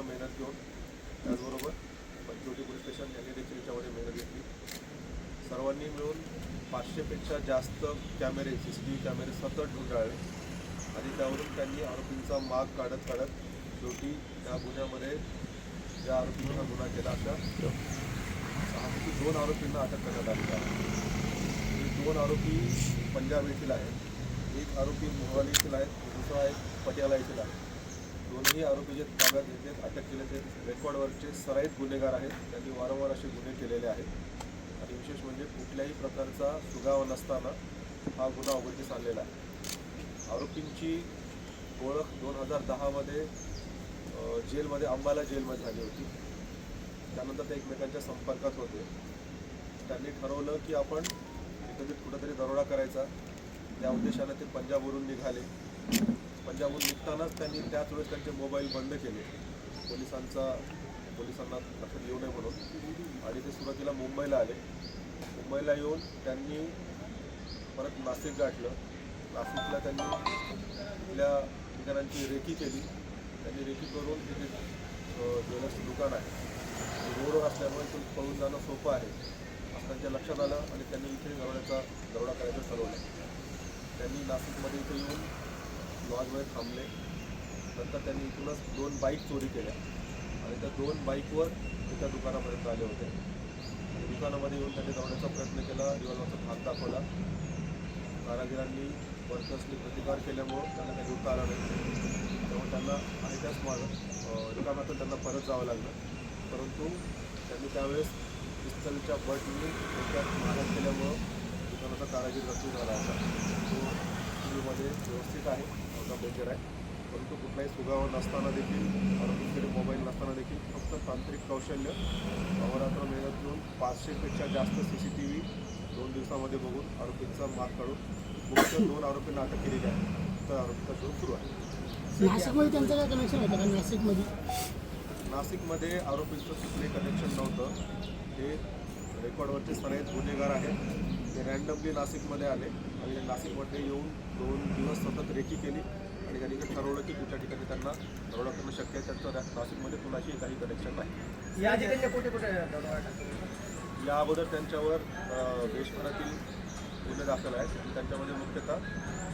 पूर्ण मेहनत घेऊन त्याचबरोबर पंचवटी पोलीस स्टेशन यांनी देखील याच्यामध्ये मेहनत घेतली. सर्वांनी मिळून 500पेक्षा जास्त कॅमेरे CCTV कॅमेरे सतत ढुंढाळले आणि त्यावरून त्यांनी आरोपींचा माग काढत शेवटी त्या गुन्ह्यामध्ये ज्या आरोपींनी हा गुन्हा केला अशा 2 आरोपींना अटक करण्यात आली आहे. हे 2 आरोपी पंजाब येथील आहेत. एक आरोपी मोहाली येथील आहेत, दुसरा एक पटियाला येथील आहे. दोन्ही आरोपी जे ताब्यात घेतलेत अटक केले ते रेकॉर्डवरचे सराईत गुन्हेगार आहेत. त्यांनी वारंवार असे गुन्हे केलेले आहेत आणि विशेष म्हणजे कुठल्याही प्रकारचा सुगावा नसताना हा गुन्हा उघडकीस आणलेला आहे. आरोपींची ओळख 2010मध्ये जेलमध्ये अंबाला जेलमध्ये झाली होती. त्यानंतर ते एकमेकांच्या संपर्कात होते. त्यांनी ठरवलं की आपण एकत्रित कुठंतरी दरोडा करायचा. त्या उद्देशाने ते पंजाबवरून निघाले. पंजाबहून निघतानाच त्यांनी त्याच वेळेस त्यांचे मोबाईल बंद केले पोलिसांना लक्षात येऊ नये म्हणून आणि ते सुरुवातीला मुंबईला आले. मुंबईला येऊन त्यांनी परत नाशिक गाठलं. नाशिकला त्यांनी आपल्या ठिकाणांची रेकी केली. त्यांनी रेकी करून तिथे ज्वेलर्सचं दुकान आहे, रोडवर असल्यामुळे इथून पळून जाणं सोपं आहे असं त्यांच्या लक्षात आलं आणि त्यांनी इथे दरोडा करायचं ठरवलं. त्यांनी नाशिकमध्ये इथे येऊन लॉजमध्ये थांबले. नंतर त्यांनी इथूनच 2 बाईक चोरी केल्या आणि त्या 2 बाईकवर एका दुकानापर्यंत आले होते. दुकानामध्ये येऊन त्यांनी दरोड्याचा प्रयत्न केला. रिव्हॉल्वरचा धाक दाखवला. कारागिरांनी वर्कर्सनी प्रतिकार केल्यामुळं त्यांना काही लुटता आला नाही. त्यामुळे त्यांना आणि त्याच दुकानातून त्यांना परत जावं लागलं. परंतु त्यांनी त्यावेळेस पिस्तलच्या बटनी डोक्यात मारहाण केल्यामुळं दुकानाचा कारागीर जखमी झाला होता. तो मध्ये व्यवस्थित आहे, नव्हता डेंजर आहे. परंतु कुठलाही सुगावा नसताना देखील आरोपींकडे मोबाईल नसताना देखील फक्त तांत्रिक कौशल्य अहोरात्र मेहनत घेऊन 500पेक्षा जास्त CCTV 2 दिवसामध्ये बघून आरोपींचा माग काढून मुख्य 2 आरोपींना अटक केलेली आहे. तर आरोपीचा शोध सुरू आहे. नाशिकमध्ये त्यांचं काय कनेक्शन होतं का? नाशिकमध्ये आरोपींचं कुठलंही कनेक्शन नव्हतं. हे रेकॉर्डवरचे सराईत गुन्हेगार आहेत. ते रँडमली नाशिकमध्ये आले आणि नाशिकमध्ये येऊन 2 दिवस सतत रेकी केली आणि त्यांनी ते ठरवलं की कुठल्या ठिकाणी त्यांना दरोडा करणं शक्य आहे. त्यांचं नाशिकमध्ये कुणाशी काही कनेक्शन नाही. या अगोदर त्यांच्यावर देशभरातील गुन्हे दाखल आहेत. त्यांच्यामध्ये मुख्यतः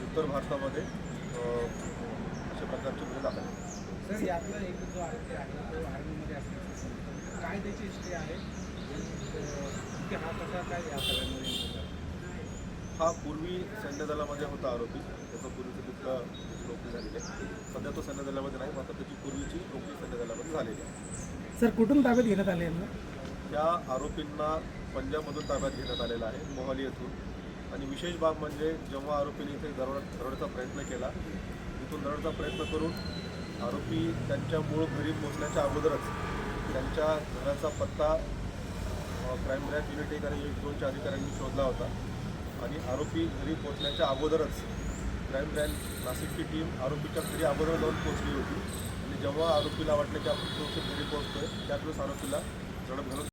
उत्तर भारतामध्ये अशा प्रकारचे गुन्हे दाखल आहेत. सर, यातला एक जो आरोपी आहे तो आर्मीमध्ये असण्याचं काय त्याची हिस्ट्री आहे की हा कसा काय या सगळ्यांमध्ये? हा पूर्वी सैन्य दलामध्ये होता आरोपी. त्याचं पूर्वीचं तिथलं नोकरी झालेली आहे. सध्या तो सैन्य दलामध्ये नाही, मात्र त्याची पूर्वीची नोकरी सैन्य दलामध्ये झालेली आहे. सर, कुठून ताब्यात घेण्यात आले यांना? त्या आरोपींना पंजाबमधून ताब्यात घेण्यात आलेला आहे, मोहाली येथून. आणि विशेष बाब म्हणजे जेव्हा आरोपीने इथे दरोड्याचा प्रयत्न केला, इथून दरोड्याचा प्रयत्न करून आरोपी त्यांच्या मूळ घरी पोहोचण्याच्या अगोदरच त्यांच्या घराचा पत्ता क्राईम ब्रँच युनिट 1 आणि 1-2च्या अधिकाऱ्यांनी शोधला होता आणि आरोपी घरी पोहोचण्याच्या अगोदरच क्राईम ब्रँच नाशिकची टीम आरोपीच्या घरी अगोदर जाऊन पोहोचली होती आणि जेव्हा आरोपीला वाटलं की आपण घरी पोहोचतोय त्याच वेळेस आरोपीला झडप घालून